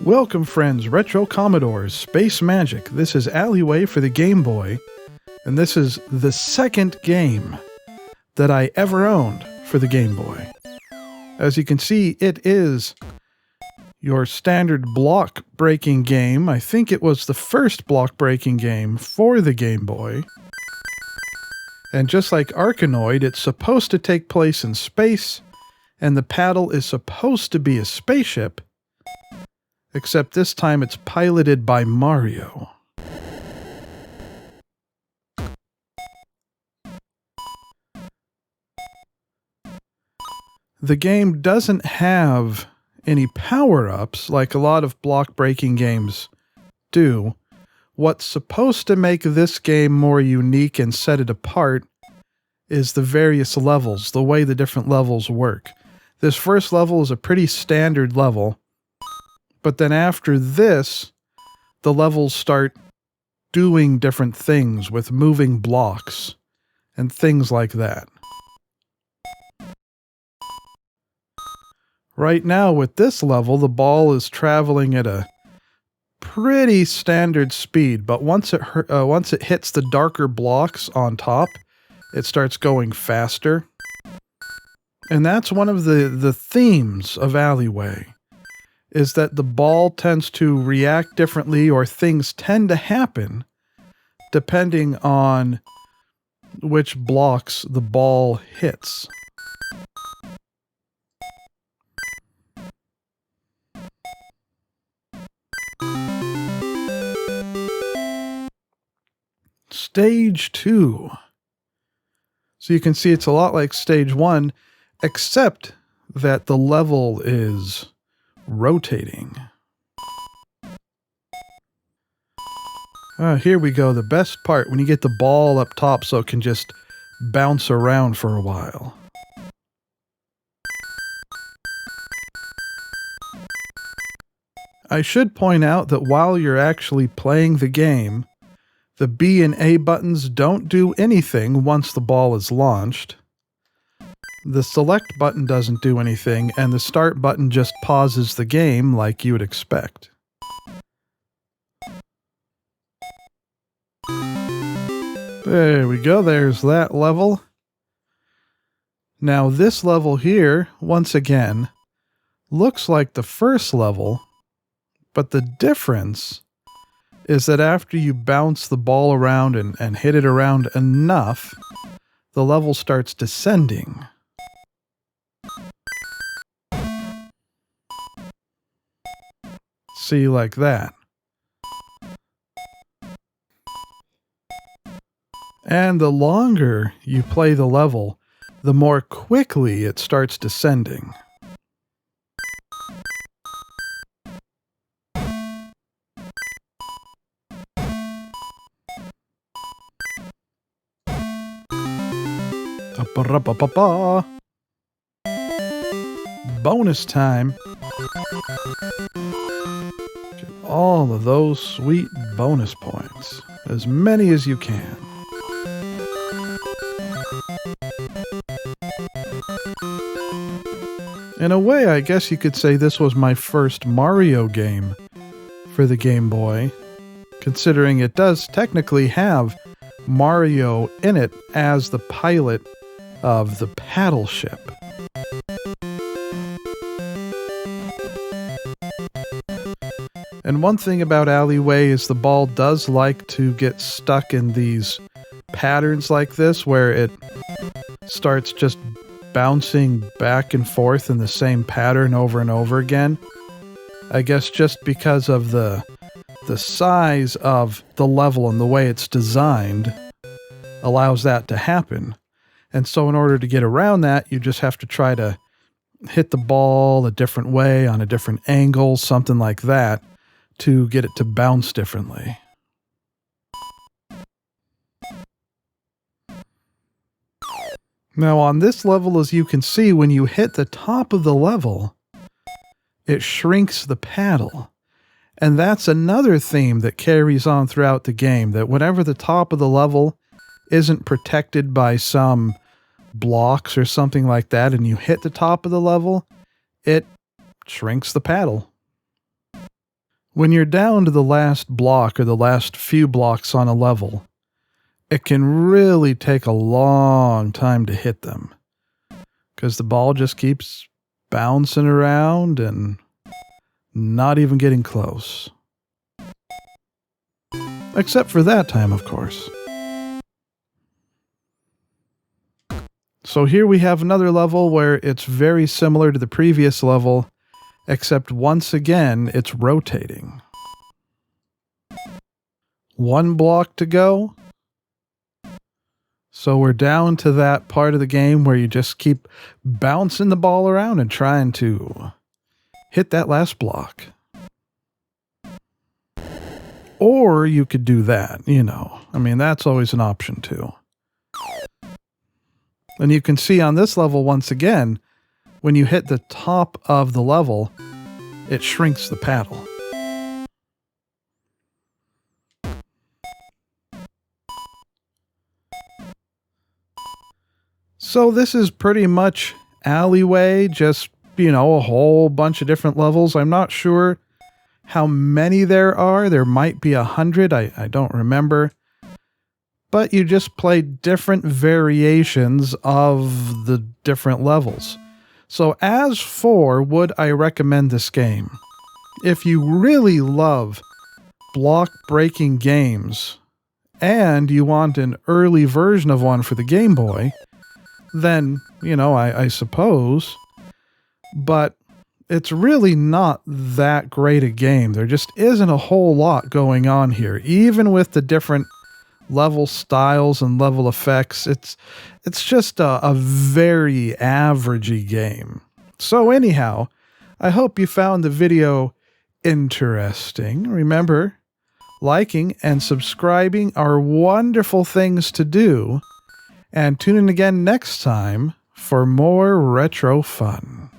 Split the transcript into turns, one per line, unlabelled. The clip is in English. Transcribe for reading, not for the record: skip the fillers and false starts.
Welcome friends, Retro Commodores, Space Magic. This is Alleyway for the Game Boy, and this is the second game that I ever owned for the Game Boy. As you can see, it is your standard block-breaking game. I think it was the first block-breaking game for the Game Boy. And just like Arkanoid, it's supposed to take place in space, and the paddle is supposed to be a spaceship, except this time it's piloted by Mario. The game doesn't have any power-ups like a lot of block-breaking games do. What's supposed to make this game more unique and set it apart is the various levels, the way the different levels work. This first level is a pretty standard level, but then after this, the levels start doing different things with moving blocks and things like that. Right now with this level, the ball is traveling at a pretty standard speed, but once it hits the darker blocks on top, it starts going faster. And that's one of the themes of Alleyway, is that the ball tends to react differently, or things tend to happen depending on which blocks the ball hits. Stage 2. So you can see it's a lot like Stage 1, except that the level is rotating. Here we go, the best part, when you get the ball up top so it can just bounce around for a while. I should point out that while you're actually playing the game, the B and A buttons don't do anything once the ball is launched. The select button doesn't do anything, and the start button just pauses the game like you would expect. There we go, there's that level. Now this level here, once again, looks like the first level, but the difference is that after you bounce the ball around and hit it around enough, the level starts descending. See, like that. And the longer you play the level, the more quickly it starts descending. Bonus time. Get all of those sweet bonus points. As many as you can. In a way, I guess you could say this was my first Mario game for the Game Boy, considering it does technically have Mario in it as the pilot of the paddle ship. And one thing about Alleyway is the ball does like to get stuck in these patterns like this, where it starts just bouncing back and forth in the same pattern over and over again. I guess just because of the size of the level and the way it's designed allows that to happen. And so in order to get around that, you just have to try to hit the ball a different way on a different angle, something like that, to get it to bounce differently. Now on this level, as you can see, when you hit the top of the level, it shrinks the paddle. And that's another theme that carries on throughout the game, that whenever the top of the level isn't protected by some blocks or something like that, and you hit the top of the level, it shrinks the paddle. When you're down to the last block or the last few blocks on a level, it can really take a long time to hit them, because the ball just keeps bouncing around and not even getting close. Except for that time, of course. So here we have another level where it's very similar to the previous level, except once again, it's rotating. One block to go. So we're down to that part of the game where you just keep bouncing the ball around and trying to hit that last block. Or you could do that, I mean, that's always an option too. And you can see on this level, once again, when you hit the top of the level, it shrinks the paddle. So this is pretty much Alleyway, just, a whole bunch of different levels. I'm not sure how many there are. There might be 100. I don't remember. But you just play different variations of the different levels. So as for would I recommend this game? If you really love block-breaking games and you want an early version of one for the Game Boy, then, I suppose. But it's really not that great a game. There just isn't a whole lot going on here. Even with the different level styles and level effects, it's just a very averagey game. So anyhow, I hope you found the video interesting. Remember, liking and subscribing are wonderful things to do. And tune in again next time for more retro fun.